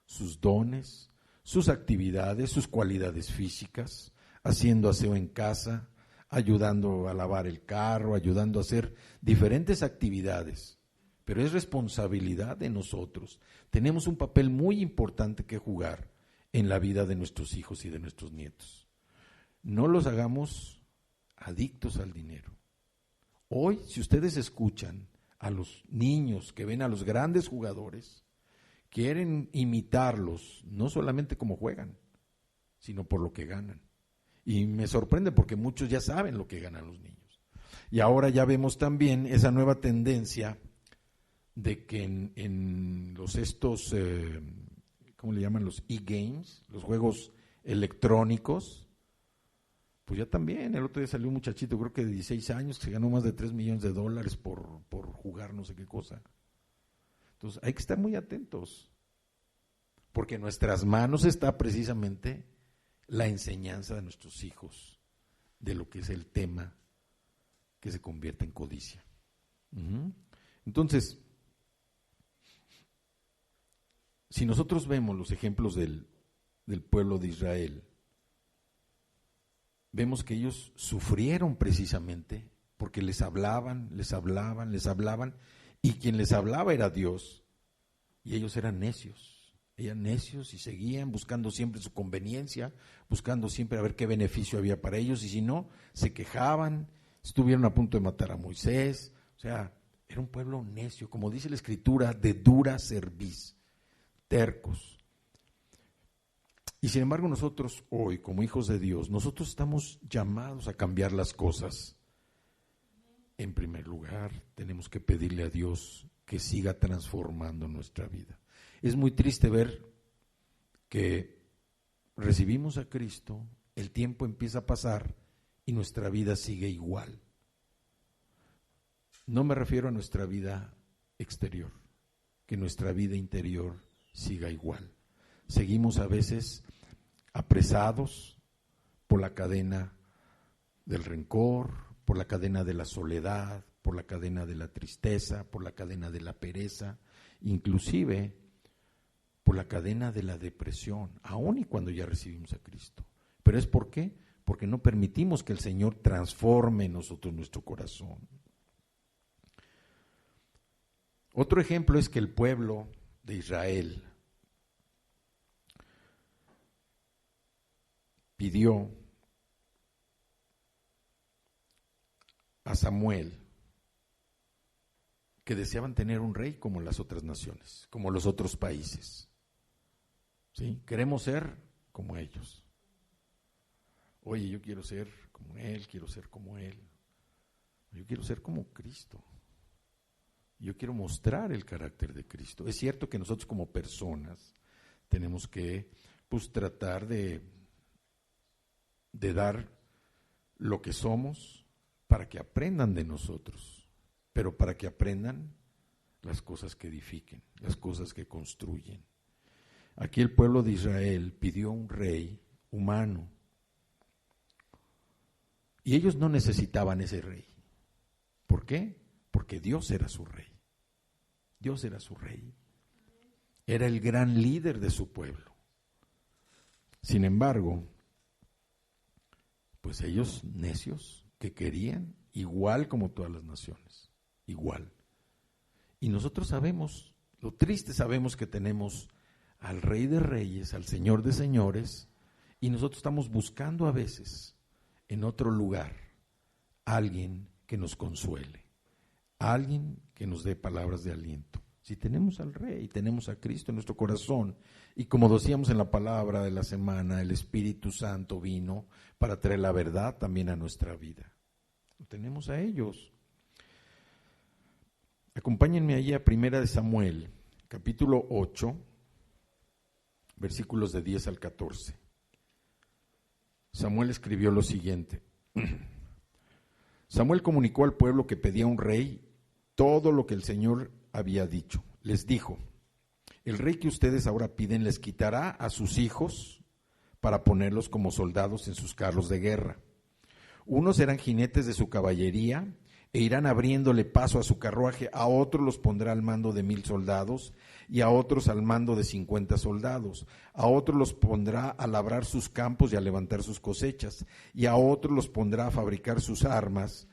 sus dones, sus actividades, sus cualidades físicas, haciendo aseo en casa, ayudando a lavar el carro, ayudando a hacer diferentes actividades. Pero es responsabilidad de nosotros. Tenemos un papel muy importante que jugar en la vida de nuestros hijos y de nuestros nietos. No los hagamos adictos al dinero. Hoy, si ustedes escuchan a los niños que ven a los grandes jugadores, quieren imitarlos, no solamente como juegan, sino por lo que ganan. Y me sorprende porque muchos ya saben lo que ganan los niños. Y ahora ya vemos también esa nueva tendencia de que en los ¿cómo le llaman? Los e-games, los juegos electrónicos, pues ya también, el otro día salió un muchachito, creo que de 16 años, que se ganó más de $3 millones por jugar no sé qué cosa. Entonces hay que estar muy atentos, porque en nuestras manos está precisamente la enseñanza de nuestros hijos de lo que es el tema que se convierte en codicia. Entonces, si nosotros vemos los ejemplos del pueblo de Israel, vemos que ellos sufrieron precisamente porque les hablaban, y quien les hablaba era Dios, y ellos eran necios y seguían buscando siempre su conveniencia, buscando siempre a ver qué beneficio había para ellos, y si no, se quejaban, estuvieron a punto de matar a Moisés. O sea, era un pueblo necio, como dice la Escritura, de dura cerviz, tercos. Y sin embargo nosotros hoy, como hijos de Dios, nosotros estamos llamados a cambiar las cosas. En primer lugar, tenemos que pedirle a Dios que siga transformando nuestra vida. Es muy triste ver que recibimos a Cristo, el tiempo empieza a pasar y nuestra vida sigue igual. No me refiero a nuestra vida exterior, que nuestra vida interior siga igual. Seguimos a veces apresados por la cadena del rencor, por la cadena de la soledad, por la cadena de la tristeza, por la cadena de la pereza, inclusive por la cadena de la depresión, aun y cuando ya recibimos a Cristo. ¿Pero es por qué? Porque no permitimos que el Señor transforme en nosotros nuestro corazón. Otro ejemplo es que el pueblo de Israel pidió a Samuel que deseaban tener un rey como las otras naciones, como los otros países. ¿Sí? Queremos ser como ellos. Oye, yo quiero ser como él, quiero ser como él. Yo quiero ser como Cristo. Yo quiero mostrar el carácter de Cristo. Es cierto que nosotros como personas tenemos que tratar de dar lo que somos para que aprendan de nosotros, pero para que aprendan las cosas que edifiquen, las cosas que construyen. Aquí el pueblo de Israel pidió un rey humano y ellos no necesitaban ese rey. ¿Por qué? Porque Dios era su rey. Dios era su rey. Era el gran líder de su pueblo. Sin embargo, pues ellos necios que querían igual como todas las naciones, igual. Y nosotros sabemos, lo triste sabemos que tenemos al Rey de Reyes, al Señor de Señores, y nosotros estamos buscando a veces en otro lugar alguien que nos consuele, alguien que nos dé palabras de aliento. Si tenemos al Rey, tenemos a Cristo en nuestro corazón, y como decíamos en la palabra de la semana, el Espíritu Santo vino para traer la verdad también a nuestra vida. Lo tenemos a ellos. Acompáñenme allí a 1 Samuel, capítulo 8, versículos de 10 al 14. Samuel escribió lo siguiente. Samuel comunicó al pueblo que pedía un rey todo lo que el Señor había dicho. Les dijo: el rey que ustedes ahora piden les quitará a sus hijos para ponerlos como soldados en sus carros de guerra. Unos serán jinetes de su caballería e irán abriéndole paso a su carruaje, a otros los pondrá al mando de 1000 soldados y a otros al mando de 50 soldados, a otros los pondrá a labrar sus campos y a levantar sus cosechas, y a otros los pondrá a fabricar sus armas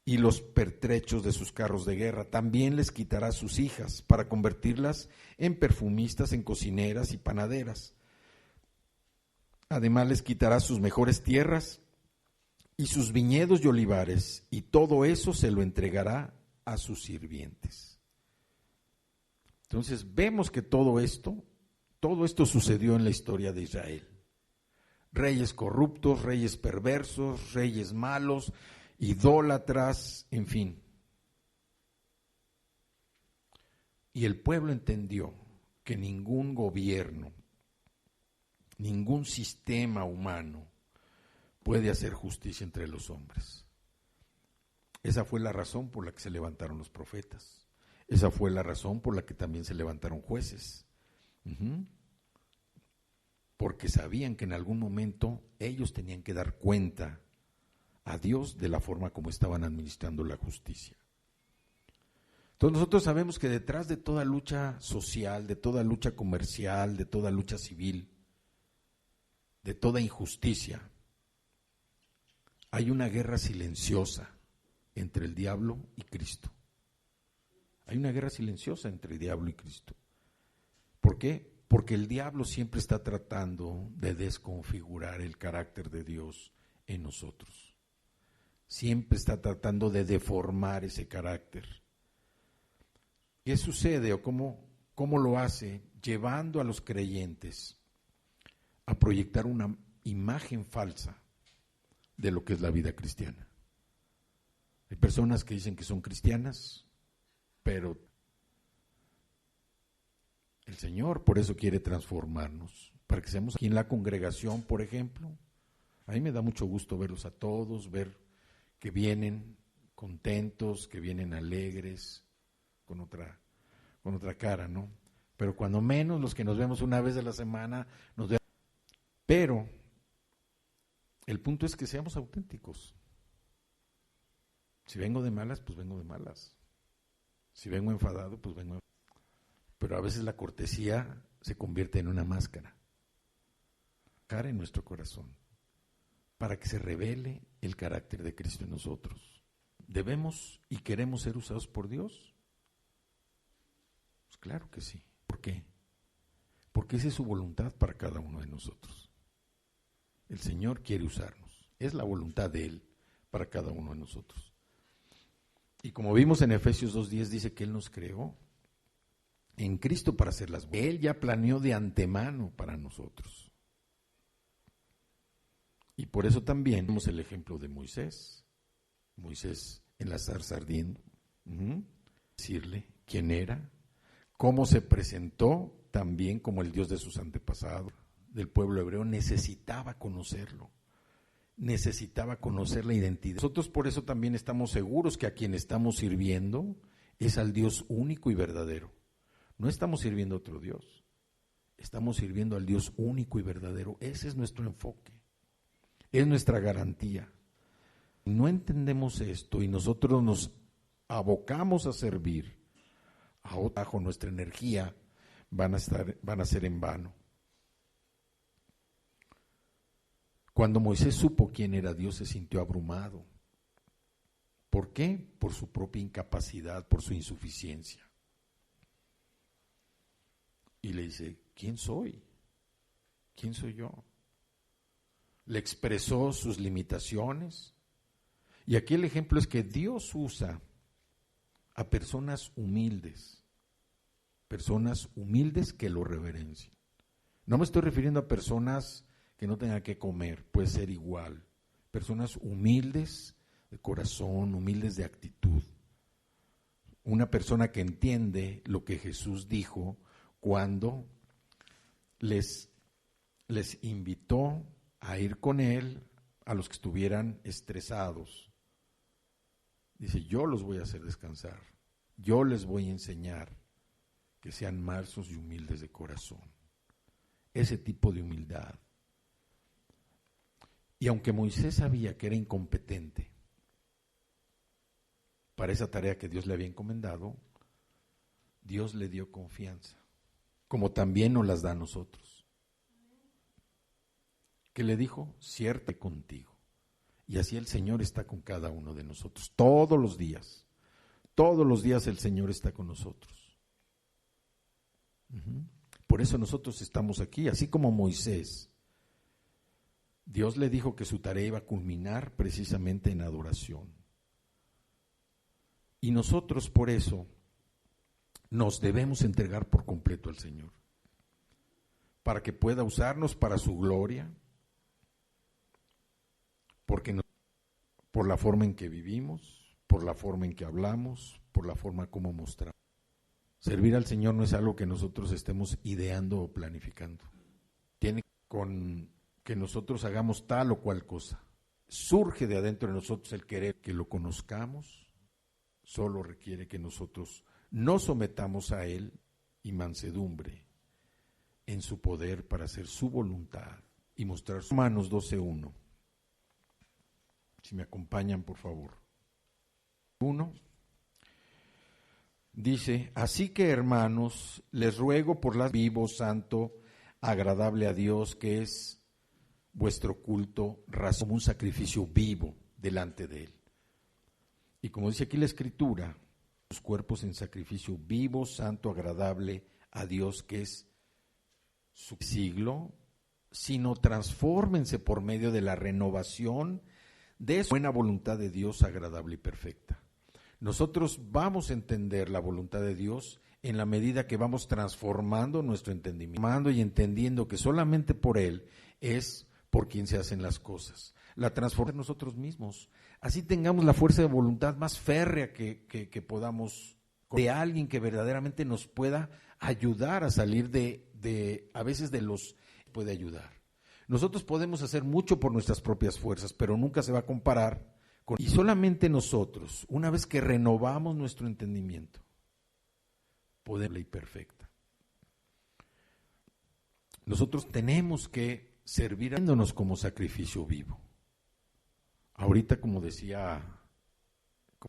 y los pertrechos de sus carros de guerra. También les quitará a sus hijas para convertirlas en perfumistas, en cocineras y panaderas. Además les quitará sus mejores tierras y sus viñedos y olivares, y todo eso se lo entregará a sus sirvientes. Entonces vemos que todo esto sucedió en la historia de Israel. Reyes corruptos, reyes perversos, reyes malos, idólatras, en fin. Y el pueblo entendió que ningún gobierno, ningún sistema humano puede hacer justicia entre los hombres. Esa fue la razón por la que se levantaron los profetas. Esa fue la razón por la que también se levantaron jueces. Porque sabían que en algún momento ellos tenían que dar cuenta a Dios de la forma como estaban administrando la justicia. Entonces nosotros sabemos que detrás de toda lucha social, de toda lucha comercial, de toda lucha civil, de toda injusticia, hay una guerra silenciosa entre el diablo y Cristo. Hay una guerra silenciosa entre el diablo y Cristo. ¿Por qué? Porque el diablo siempre está tratando de desconfigurar el carácter de Dios en nosotros. Siempre está tratando de deformar ese carácter. ¿Qué sucede o cómo lo hace? Llevando a los creyentes a proyectar una imagen falsa de lo que es la vida cristiana. Hay personas que dicen que son cristianas, pero el Señor por eso quiere transformarnos, para que seamos aquí en la congregación, por ejemplo. A mí me da mucho gusto verlos a todos, ver que vienen contentos, que vienen alegres, con otra cara, ¿no? Pero cuando menos los que nos vemos una vez a la semana, nos vemos. Pero El punto es que seamos auténticos. Si vengo de malas, pues vengo de malas. Si vengo enfadado, pues vengo enfadado. Pero a veces la cortesía se convierte en una máscara. Cara en nuestro corazón, para que se revele el carácter de Cristo en nosotros. ¿Debemos y queremos ser usados por Dios? Pues claro que sí. ¿Por qué? Porque esa es su voluntad para cada uno de nosotros. El Señor quiere usarnos. Es la voluntad de Él para cada uno de nosotros. Y como vimos en Efesios 2:10, dice que Él nos creó en Cristo para hacer las buenas. Él ya planeó de antemano para nosotros. Y por eso también vemos el ejemplo de Moisés. Moisés en la zarza ardiendo. Decirle quién era, cómo se presentó también como el Dios de sus antepasados, del pueblo hebreo. Necesitaba conocerlo. Necesitaba conocer la identidad. Nosotros por eso también estamos seguros que a quien estamos sirviendo es al Dios único y verdadero. No estamos sirviendo a otro Dios. Estamos sirviendo al Dios único y verdadero. Ese es nuestro enfoque. Es nuestra garantía. No entendemos esto y nosotros nos abocamos a servir a otro, bajo nuestra energía van a ser en vano. Cuando Moisés supo quién era Dios, se sintió abrumado. ¿Por qué? Por su propia incapacidad, por su insuficiencia. Y le dice, ¿quién soy? ¿Quién soy yo? Le expresó sus limitaciones. Y aquí el ejemplo es que Dios usa a personas humildes que lo reverencian. No me estoy refiriendo a personas que no tengan que comer, puede ser igual. Personas humildes de corazón, humildes de actitud. Una persona que entiende lo que Jesús dijo cuando les invitó a ir con Él a los que estuvieran estresados. Dice, yo los voy a hacer descansar, yo les voy a enseñar que sean mansos y humildes de corazón. Ese tipo de humildad. Y aunque Moisés sabía que era incompetente para esa tarea que Dios le había encomendado, Dios le dio confianza, como también nos las da a nosotros. Que le dijo, cierte contigo. Y así el Señor está con cada uno de nosotros, todos los días. Todos los días el Señor está con nosotros. Por eso nosotros estamos aquí, así como Moisés. Dios le dijo que su tarea iba a culminar precisamente en adoración. Y nosotros por eso nos debemos entregar por completo al Señor, para que pueda usarnos para su gloria, porque por la forma en que vivimos, por la forma en que hablamos, por la forma como mostramos. Servir al Señor no es algo que nosotros estemos ideando o planificando. Tiene con que nosotros hagamos tal o cual cosa. Surge de adentro de nosotros el querer que lo conozcamos, solo requiere que nosotros nos sometamos a Él y mansedumbre en su poder para hacer su voluntad y mostrar su. Romanos 12:1. Si me acompañan, por favor. 1. Dice, así que hermanos, les ruego por las vivo, santo, agradable a Dios, que es vuestro culto, como un sacrificio vivo delante de Él. Y como dice aquí la Escritura, los cuerpos en sacrificio vivo, santo, agradable a Dios, que es su siglo, sino transfórmense por medio de la renovación de su buena voluntad de Dios agradable y perfecta. Nosotros vamos a entender la voluntad de Dios en la medida que vamos transformando nuestro entendimiento y entendiendo que solamente por Él es por quien se hacen las cosas. La transformación de nosotros mismos. Así tengamos la fuerza de voluntad más férrea que podamos, de alguien que verdaderamente nos pueda ayudar a salir a veces de los que puede ayudar. Nosotros podemos hacer mucho por nuestras propias fuerzas, pero nunca se va a comparar con. Y solamente nosotros, una vez que renovamos nuestro entendimiento, podemos ley perfecta. Nosotros tenemos que servir como sacrificio vivo. ahorita como decía,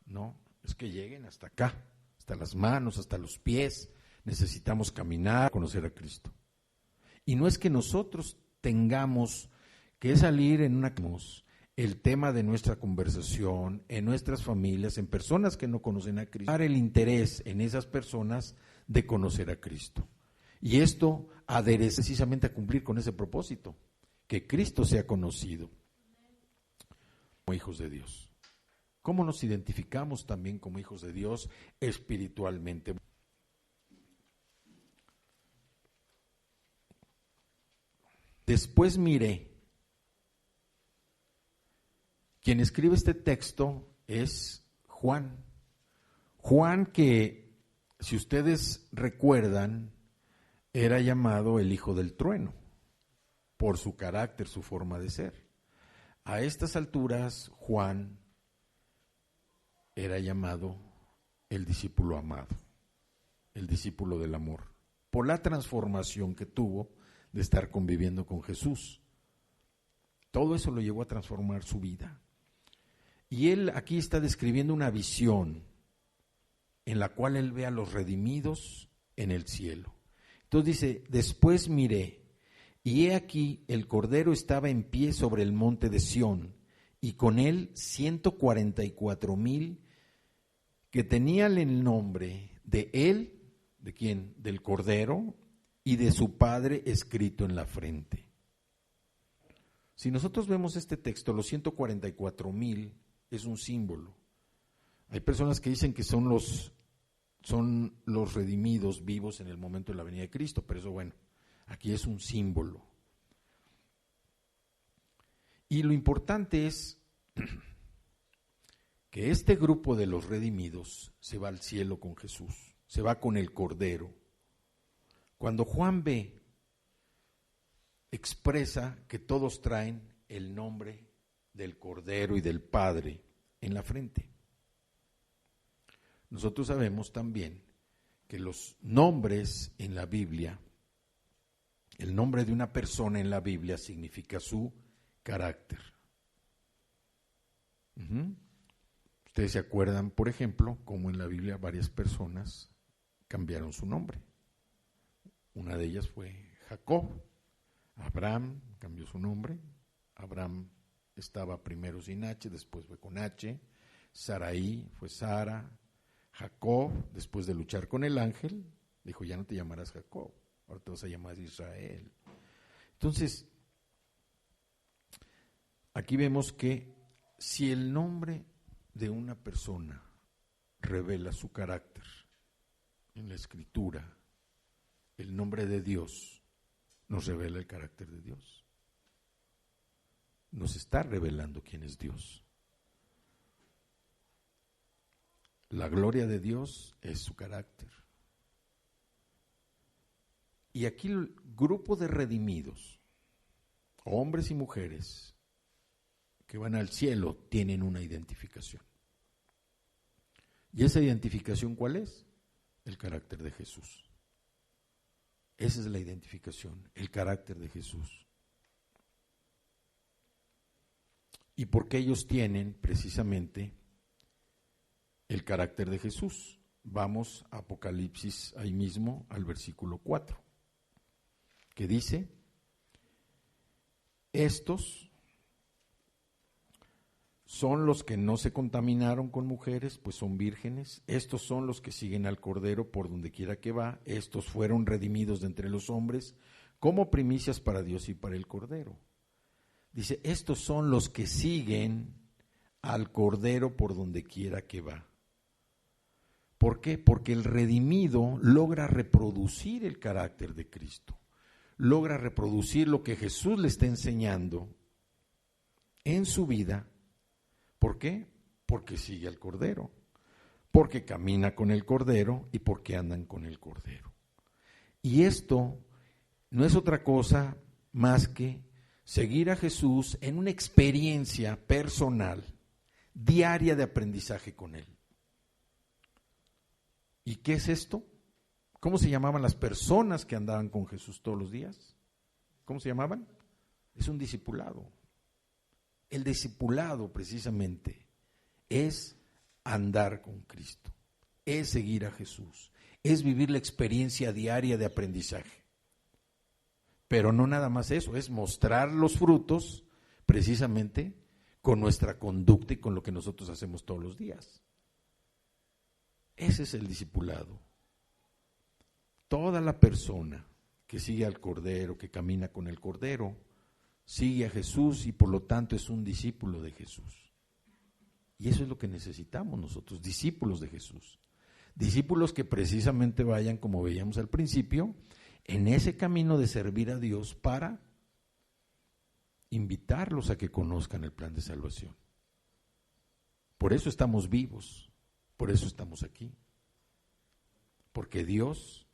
no, es que lleguen hasta acá, hasta las manos, hasta los pies, necesitamos caminar, conocer a Cristo. Y no es que nosotros tengamos que salir en el tema de nuestra conversación, en nuestras familias, en personas que no conocen a Cristo, dar el interés en esas personas de conocer a Cristo. Y esto adereza precisamente a cumplir con ese propósito, que Cristo sea conocido como hijos de Dios. ¿Cómo nos identificamos también como hijos de Dios espiritualmente? Después miré. Quien escribe este texto es Juan. Juan, que si ustedes recuerdan, era llamado el hijo del trueno, por su carácter, su forma de ser. A estas alturas, Juan era llamado el discípulo amado, el discípulo del amor, por la transformación que tuvo de estar conviviendo con Jesús. Todo eso lo llevó a transformar su vida. Y él aquí está describiendo una visión en la cual él ve a los redimidos en el cielo. Entonces dice, después miré, y he aquí el Cordero estaba en pie sobre el monte de Sión, y con él 144,000 que tenían el nombre de él, ¿de quién? Del Cordero, y de su Padre escrito en la frente. Si nosotros vemos este texto, los 144,000 es un símbolo. Hay personas que dicen que son los redimidos vivos en el momento de la venida de Cristo, pero eso, bueno, aquí es un símbolo. Y lo importante es que este grupo de los redimidos se va al cielo con Jesús, se va con el Cordero. Cuando Juan ve, expresa que todos traen el nombre del Cordero y del Padre en la frente. Nosotros sabemos también que los nombres en la Biblia, el nombre de una persona en la Biblia significa su carácter. Ustedes se acuerdan, por ejemplo, cómo en la Biblia varias personas cambiaron su nombre. Una de ellas fue Jacob. Abraham cambió su nombre. Abraham estaba primero sin H, después fue con H. Sarai fue Sara. Jacob, después de luchar con el ángel, dijo, ya no te llamarás Jacob, ahora te vas a llamar Israel. Entonces, aquí vemos que si el nombre de una persona revela su carácter en la Escritura, el nombre de Dios nos revela el carácter de Dios. Nos está revelando quién es Dios. La gloria de Dios es su carácter. Y aquí el grupo de redimidos, hombres y mujeres, que van al cielo, tienen una identificación. ¿Y esa identificación cuál es? El carácter de Jesús. Esa es la identificación, el carácter de Jesús. Y porque ellos tienen precisamente el carácter de Jesús. Vamos a Apocalipsis, ahí mismo, al versículo 4, que dice, estos son los que no se contaminaron con mujeres, pues son vírgenes. Estos son los que siguen al Cordero por donde quiera que va. Estos fueron redimidos de entre los hombres como primicias para Dios y para el Cordero. Dice, estos son los que siguen al Cordero por donde quiera que va. ¿Por qué? Porque el redimido logra reproducir el carácter de Cristo, logra reproducir lo que Jesús le está enseñando en su vida. ¿Por qué? Porque sigue al Cordero, porque camina con el Cordero y porque andan con el Cordero. Y esto no es otra cosa más que seguir a Jesús en una experiencia personal, diaria de aprendizaje con Él. ¿Y qué es esto? ¿Cómo se llamaban las personas que andaban con Jesús todos los días? ¿Cómo se llamaban? Es un discipulado. El discipulado precisamente es andar con Cristo, es seguir a Jesús, es vivir la experiencia diaria de aprendizaje. Pero no nada más eso, es mostrar los frutos precisamente con nuestra conducta y con lo que nosotros hacemos todos los días. Ese es el discipulado. Toda la persona que sigue al Cordero, que camina con el Cordero, sigue a Jesús y por lo tanto es un discípulo de Jesús. Y eso es lo que necesitamos nosotros, discípulos de Jesús. Discípulos que precisamente vayan, como veíamos al principio, en ese camino de servir a Dios para invitarlos a que conozcan el plan de salvación. Por eso estamos vivos, por eso estamos aquí. Porque Dios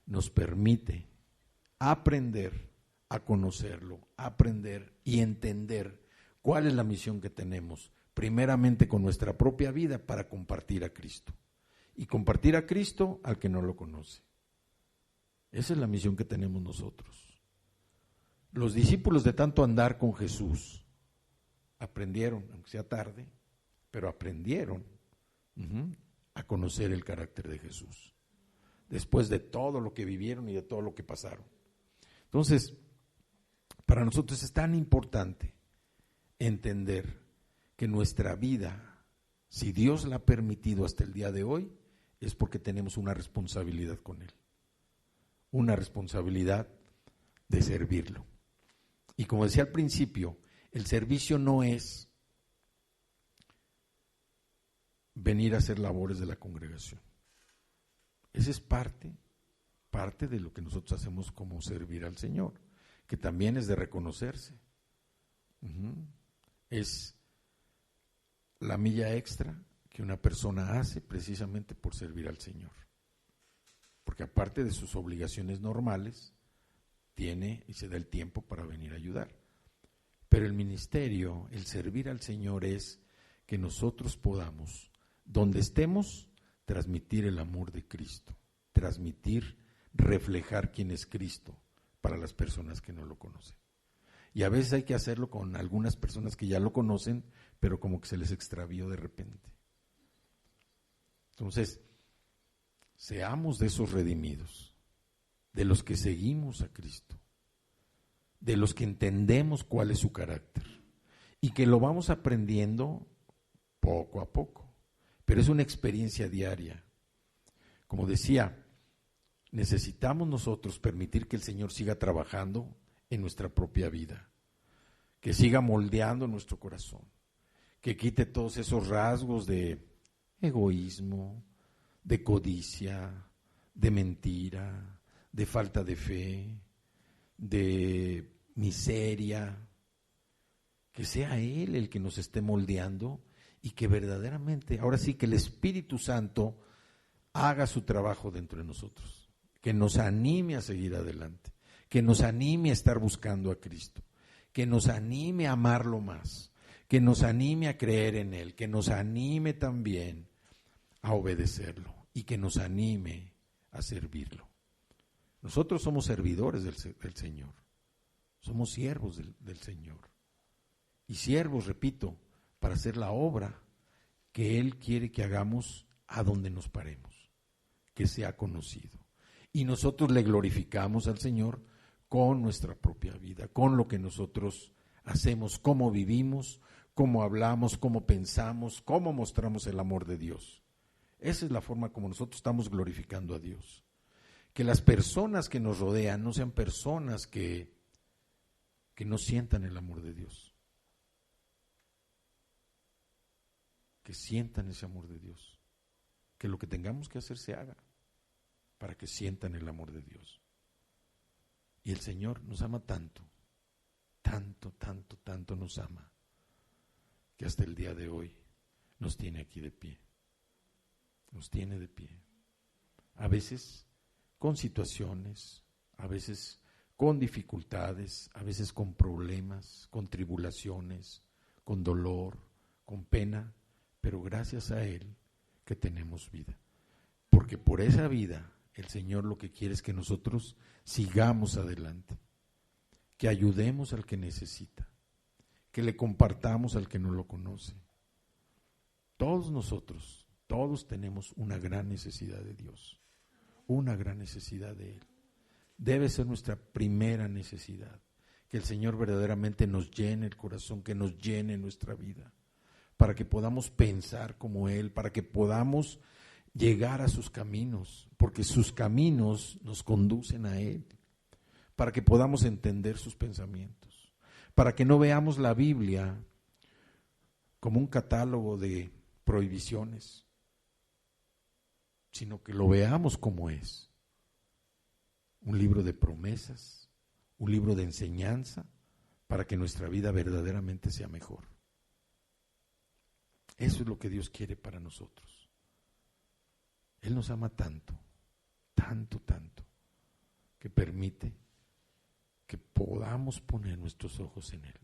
nos permite aprender a conocerlo, aprender y entender cuál es la misión que tenemos, primeramente con nuestra propia vida para compartir a Cristo. Y compartir a Cristo al que no lo conoce. Esa es la misión que tenemos nosotros. Los discípulos de tanto andar con Jesús aprendieron, aunque sea tarde, pero aprendieron a conocer el carácter de Jesús. Después de todo lo que vivieron y de todo lo que pasaron. Entonces, para nosotros es tan importante entender que nuestra vida, si Dios la ha permitido hasta el día de hoy, es porque tenemos una responsabilidad con Él. Una responsabilidad de servirlo. Y como decía al principio, el servicio no es venir a hacer labores de la congregación. Esa es parte de lo que nosotros hacemos como servir al Señor, que también es de reconocerse. Es la milla extra que una persona hace precisamente por servir al Señor. Porque aparte de sus obligaciones normales, tiene y se da el tiempo para venir a ayudar. Pero el ministerio, el servir al Señor es que nosotros podamos, donde estemos, transmitir el amor de Cristo, transmitir, reflejar quién es Cristo para las personas que no lo conocen. Y a veces hay que hacerlo con algunas personas que ya lo conocen, pero como que se les extravió de repente. Entonces, seamos de esos redimidos, de los que seguimos a Cristo, de los que entendemos cuál es su carácter y que lo vamos aprendiendo poco a poco, pero es una experiencia diaria. Como decía, necesitamos nosotros permitir que el Señor siga trabajando en nuestra propia vida, que siga moldeando nuestro corazón, que quite todos esos rasgos de egoísmo, de codicia, de mentira, de falta de fe, de miseria, que sea Él el que nos esté moldeando y que verdaderamente, ahora sí que el Espíritu Santo haga su trabajo dentro de nosotros, que nos anime a seguir adelante, que nos anime a estar buscando a Cristo, que nos anime a amarlo más, que nos anime a creer en Él, que nos anime también a obedecerlo y que nos anime a servirlo. Nosotros somos servidores del Señor, somos siervos del Señor. Y siervos, repito, para hacer la obra que Él quiere que hagamos a donde nos paremos, que sea conocido. Y nosotros le glorificamos al Señor con nuestra propia vida, con lo que nosotros hacemos, cómo vivimos, cómo hablamos, cómo pensamos, cómo mostramos el amor de Dios. Esa es la forma como nosotros estamos glorificando a Dios. Que las personas que nos rodean no sean personas que no sientan el amor de Dios. Que sientan ese amor de Dios. Que lo que tengamos que hacer se haga para que sientan el amor de Dios. Y el Señor nos ama tanto, tanto, tanto, tanto nos ama, que hasta el día de hoy nos tiene aquí de pie. Nos tiene de pie. A veces con situaciones, a veces con dificultades, a veces con problemas, con tribulaciones, con dolor, con pena, pero gracias a Él que tenemos vida. Porque por esa vida el Señor lo que quiere es que nosotros sigamos adelante, que ayudemos al que necesita, que le compartamos al que no lo conoce. Todos nosotros, todos tenemos una gran necesidad de Dios, una gran necesidad de Él. Debe ser nuestra primera necesidad, que el Señor verdaderamente nos llene el corazón, que nos llene nuestra vida, para que podamos pensar como Él, para que podamos llegar a sus caminos, porque sus caminos nos conducen a Él, para que podamos entender sus pensamientos, para que no veamos la Biblia como un catálogo de prohibiciones, sino que lo veamos como es, un libro de promesas, un libro de enseñanza, para que nuestra vida verdaderamente sea mejor. Eso es lo que Dios quiere para nosotros. Él nos ama tanto, tanto, tanto, que permite que podamos poner nuestros ojos en Él.